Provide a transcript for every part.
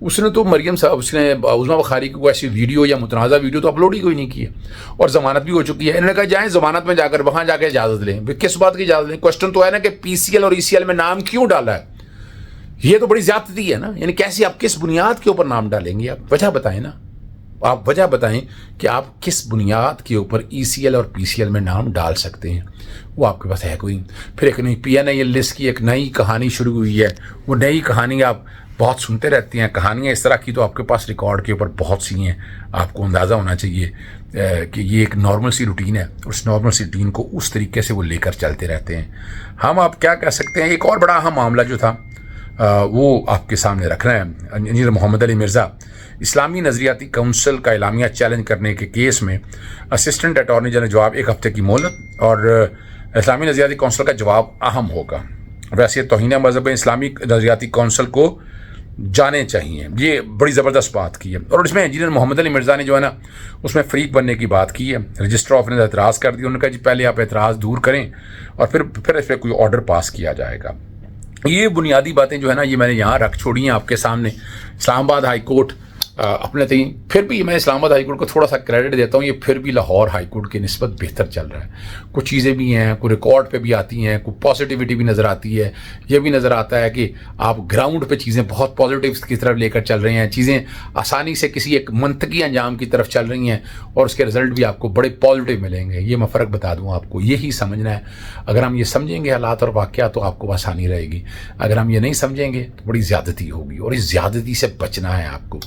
اس نے تو مریم صاحب اس نے عظمیٰ بخاری کی کوئی ایسی ویڈیو یا متنازع ویڈیو تو اپلوڈ ہی کوئی نہیں کی ہے، اور ضمانت بھی ہو چکی ہے. انہوں نے کہا جائیں ضمانت میں جا کر وہاں جا کے اجازت لیں. کس بات کی اجازت لیں؟ کوشچن تو ہے نا کہ پی سی ایل اور ای سی ایل میں نام کیوں ڈالا ہے؟ یہ تو بڑی زیادتی ہے نا. یعنی کیسے آپ کس بنیاد کے اوپر نام ڈالیں گے؟ آپ وجہ بتائیں نا. آپ وجہ بتائیں کہ آپ کس بنیاد کے اوپر ای سی ایل اور پی سی ایل میں نام ڈال سکتے ہیں. وہ آپ کے پاس ہے کوئی. پھر ایک نئی پی این آئی لسٹ کی ایک نئی کہانی شروع ہوئی ہے. وہ نئی کہانی آپ بہت سنتے رہتے ہیں. کہانیاں اس طرح کی تو آپ کے پاس ریکارڈ کے اوپر بہت سی ہیں. آپ کو اندازہ ہونا چاہیے کہ یہ ایک نارمل سی روٹین ہے، اور اس نارمل سی روٹین کو اس طریقے سے وہ لے کر چلتے رہتے ہیں. ہم آپ کیا کہہ سکتے ہیں؟ ایک اور بڑا اہم معاملہ جو تھا وہ آپ کے سامنے رکھ رہے ہیں. انجینئر محمد علی مرزا اسلامی نظریاتی کونسل کا اعلامیہ چیلنج کرنے کے کیس میں اسسٹنٹ اٹارنی جنرل جواب 1 ہفتے کی مہلت، اور اسلامی نظریاتی کونسل کا جواب اہم ہوگا. ویسے توہین مذہب اسلامی نظریاتی کونسل کو جانے چاہیے. یہ بڑی زبردست بات کی ہے. اور اس میں انجینئر محمد علی مرزا نے جو ہے نا اس میں فریق بننے کی بات کی ہے. رجسٹر آف نے اعتراض کر دیا. انہوں نے کہا جی پہلے آپ اعتراض دور کریں اور پھر اس پہ کوئی آرڈر پاس کیا جائے گا. یہ بنیادی باتیں جو ہے نا یہ میں نے یہاں رکھ چھوڑی ہیں آپ کے سامنے. اسلام آباد ہائی کورٹ اپنے تئیں پھر بھی میں اسلام آباد ہائی کورٹ کو تھوڑا سا کریڈٹ دیتا ہوں. یہ پھر بھی لاہور ہائی کورٹ کی نسبت بہتر چل رہا ہے. کچھ چیزیں بھی ہیں، کوئی ریکارڈ پہ بھی آتی ہیں، کوئی پازیٹیوٹی بھی نظر آتی ہے. یہ بھی نظر آتا ہے کہ آپ گراؤنڈ پہ چیزیں بہت پازیٹیو کی طرف لے کر چل رہے ہیں. چیزیں آسانی سے کسی ایک منطقی انجام کی طرف چل رہی ہیں، اور اس کے رزلٹ بھی آپ کو بڑے پازیٹیو ملیں گے. یہ میں فرق بتا دوں آپ کو. یہی سمجھنا ہے. اگر ہم یہ سمجھیں گے حالات اور واقعات تو آپ کو آسانی رہے گی. اگر ہم یہ نہیں سمجھیں گے تو بڑی زیادتی ہوگی، اور اس زیادتی سے بچنا ہے آپ کو.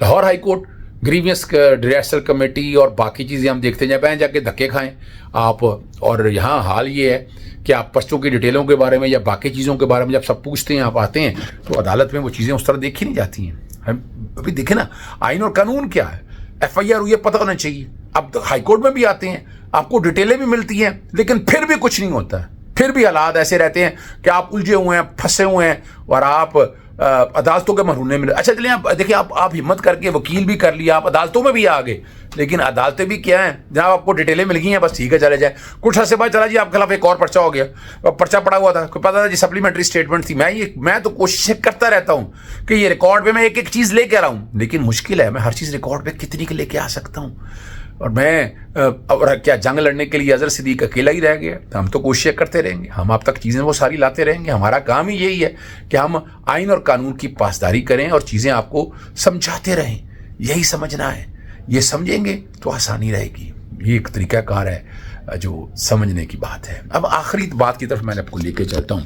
Lahore high court grievance rehearsal committee اور باقی چیزیں ہم دیکھتے جائیں جا کے دھکے کھائیں آپ. اور یہاں حال یہ ہے کہ آپ پرچوں کی ڈیٹیلوں کے بارے میں یا باقی چیزوں کے بارے میں جب سب پوچھتے ہیں، آپ آتے ہیں تو عدالت میں وہ چیزیں اس طرح دیکھی نہیں جاتی ہیں. ہم ابھی دیکھیں نا آئین اور قانون کیا ہے. ایف آئی آر یہ پتہ ہونا چاہیے. اب ہائی کورٹ میں بھی آتے ہیں، آپ کو ڈیٹیلیں بھی ملتی ہیں، لیکن پھر بھی کچھ نہیں ہوتا ہے. پھر بھی حالات ایسے رہتے ہیں کہ آپ الجھے ہوئے ہیں، پھنسے ہوئے ہیں، اور آپ عدالتوں کے مرہون نہیں ملے. اچھا چلیں آپ دیکھیں، آپ ہمت کر کے وکیل بھی کر لیا، آپ عدالتوں میں بھی آ گئے، لیکن عدالتیں بھی کیا ہیں جہاں آپ کو ڈیٹیلیں مل گئی ہیں، بس ٹھیک ہے چلے جائیں. کچھ عرصے بعد چلا جی آپ کے خلاف ایک اور پرچہ ہو گیا. پرچہ پڑا ہوا تھا، پتا تھا جی سپلیمنٹری اسٹیٹمنٹ تھی. میں تو کوشش کرتا رہتا ہوں کہ یہ ریکارڈ پہ میں ایک ایک چیز لے کے آ رہا ہوں، لیکن مشکل ہے. میں ہر چیز ریکارڈ پہ کتنی کے لے کے آ سکتا ہوں؟ اور اور کیا جنگ لڑنے کے لیے اظہر صدیق اکیلا ہی رہ گیا؟ ہم تو کوششیں کرتے رہیں گے. ہم آپ تک چیزیں وہ ساری لاتے رہیں گے. ہمارا کام ہی یہی ہے کہ ہم آئین اور قانون کی پاسداری کریں اور چیزیں آپ کو سمجھاتے رہیں. یہی سمجھنا ہے. یہ سمجھیں گے تو آسانی رہے گی. یہ ایک طریقہ کار ہے جو سمجھنے کی بات ہے. اب آخری بات کی طرف میں نے آپ کو لے کے چلتا ہوں.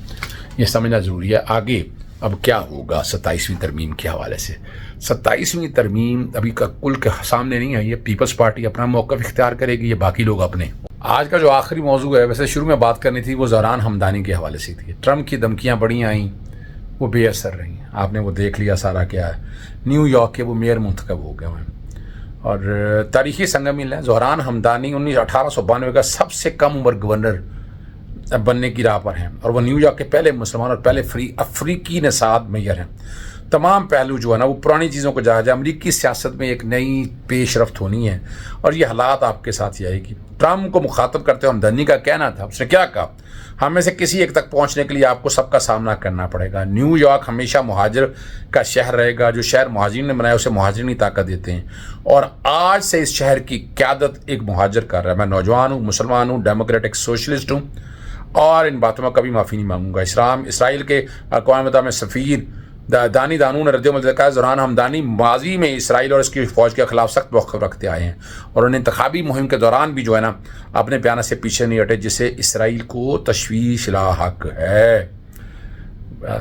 یہ سمجھنا ضروری ہے آگے اب کیا ہوگا 27ویں ترمیم کے حوالے سے. 27ویں ترمیم ابھی کا کل کے سامنے نہیں آئی ہے. پیپلز پارٹی اپنا موقف اختیار کرے گی، یہ باقی لوگ اپنے. آج کا جو آخری موضوع ہے، ویسے شروع میں بات کرنی تھی وہ زہران ہمدانی کے حوالے سے تھی. ٹرمپ کی دھمکیاں بڑی آئیں، وہ بے اثر رہیں. آپ نے وہ دیکھ لیا سارا کیا ہے. نیو یارک کے وہ میئر منتخب ہو گئے ہیں، اور تاریخی سنگ میل ہے. زہران ہمدانی 1892 کا سب سے کم عمر گورنر بننے کی راہ پر ہیں، اور وہ نیو یارک کے پہلے مسلمان اور پہلے افریقی نژاد میئر ہیں. تمام پہلو جو ہے نا وہ پرانی چیزوں کو جائے. امریکی سیاست میں ایک نئی پیش رفت ہونی ہے، اور یہ حالات آپ کے ساتھ ہی آئے گی. ٹرمپ کو مخاطب کرتے ہوئے ہمدانی کا کہنا تھا، اس نے کیا کہا؟ ہم میں سے کسی ایک تک پہنچنے کے لیے آپ کو سب کا سامنا کرنا پڑے گا. نیو یارک ہمیشہ مہاجر کا شہر رہے گا. جو شہر مہاجرین نے بنایا اسے مہاجرین ہی طاقت دیتے ہیں، اور آج سے اس شہر کی قیادت ایک مہاجر کر رہا ہے. میں نوجوان ہوں، مسلمان ہوں، ڈیموکریٹک سوشلسٹ ہوں، اور ان باتوں میں کبھی معافی نہیں مانگوں گا. اسرائیل کے اقوام متحدہ میں سفیر دانی دانو نے رد عمل کہا زہران ہمدانی ماضی میں اسرائیل اور اس کی فوج کے خلاف سخت موقف رکھتے آئے ہیں، اور انہیں انتخابی مہم کے دوران بھی جو ہے نا اپنے بیانات سے پیچھے نہیں ہٹے، جسے اسرائیل کو تشویش لاحق ہے.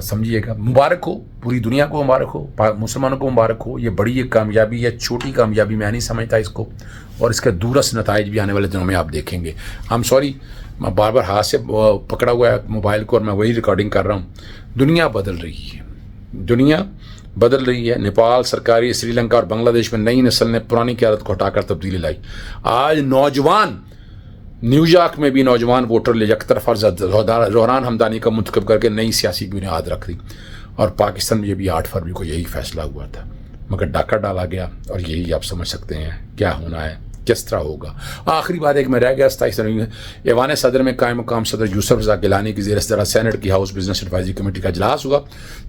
سمجھیے گا. مبارک ہو، پوری دنیا کو مبارک ہو، مسلمانوں کو مبارک ہو. یہ بڑی ایک کامیابی ہے. چھوٹی کامیابی میں نہیں سمجھتا اس کو، اور اس کے دورس نتائج بھی آنے والے دنوں میں آپ دیکھیں گے. سوری میں بار بار ہاتھ سے پکڑا ہوا ہے موبائل کو، اور میں وہی ریکارڈنگ کر رہا ہوں. دنیا بدل رہی ہے. دنیا بدل رہی ہے. نیپال، سرکاری، سری لنکا اور بنگلہ دیش میں نئی نسل نے پرانی قیادت کو ہٹا کر تبدیلی لائی. آج نوجوان نیو یارک میں بھی نوجوان ووٹر لے یک طرف زہران ہمدانی کا منتخب کر کے نئی سیاسی بنیاد رکھ دی. اور پاکستان میں یہ بھی 8 فروری کو یہی فیصلہ ہوا تھا، مگر ڈاکہ ڈالا گیا، اور یہی آپ سمجھ سکتے ہیں کیا ہونا ہے کس طرح ہوگا. آخری بات ایک میں رہ گیا 27 ترمیم ایوان صدر میں قائم مقام صدر یوسف رضا گیلانی کی زیر صدارت سینٹ کی ہاؤس بزنس ایڈوائزری کمیٹی کا اجلاس ہوا،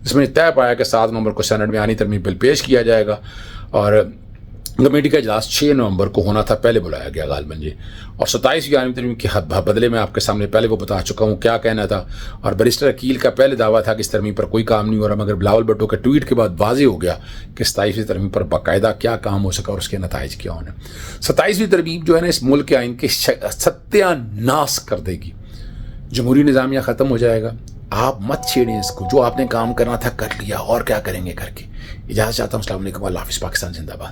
جس میں طے پایا کہ 7 نومبر کو سینٹ میں آئینی ترمیم بل پیش کیا جائے گا، اور کمیٹی کا اجلاس 6 نومبر کو ہونا تھا، پہلے بلایا گیا غالباً جی. اور 27ویں آئینی ترمیم کے بدلے میں آپ کے سامنے پہلے وہ بتا چکا ہوں کیا کہنا تھا. اور بیرسٹر عقیل کا پہلے دعویٰ تھا کہ اس ترمیم پر کوئی کام نہیں ہو رہا، مگر بلاول بھٹو کے ٹویٹ کے بعد واضح ہو گیا کہ 27ویں ترمیم پر باقاعدہ کیا کام ہو سکا اور اس کے نتائج کیا ہونے. 27ویں ترمیم جو ہے نا اس ملک کے آئین کے ستیہ ناس کر دے گی. جمہوری نظامیہ ختم ہو جائے گا. آپ مت چھیڑیں اس کو، جو آپ نے کام کرنا تھا کر لیا، اور کیا کریں گے کر کے. اجازت چاہتا ہوں. السلام علیکم، اللہ حافظ. پاکستان زندہ باد.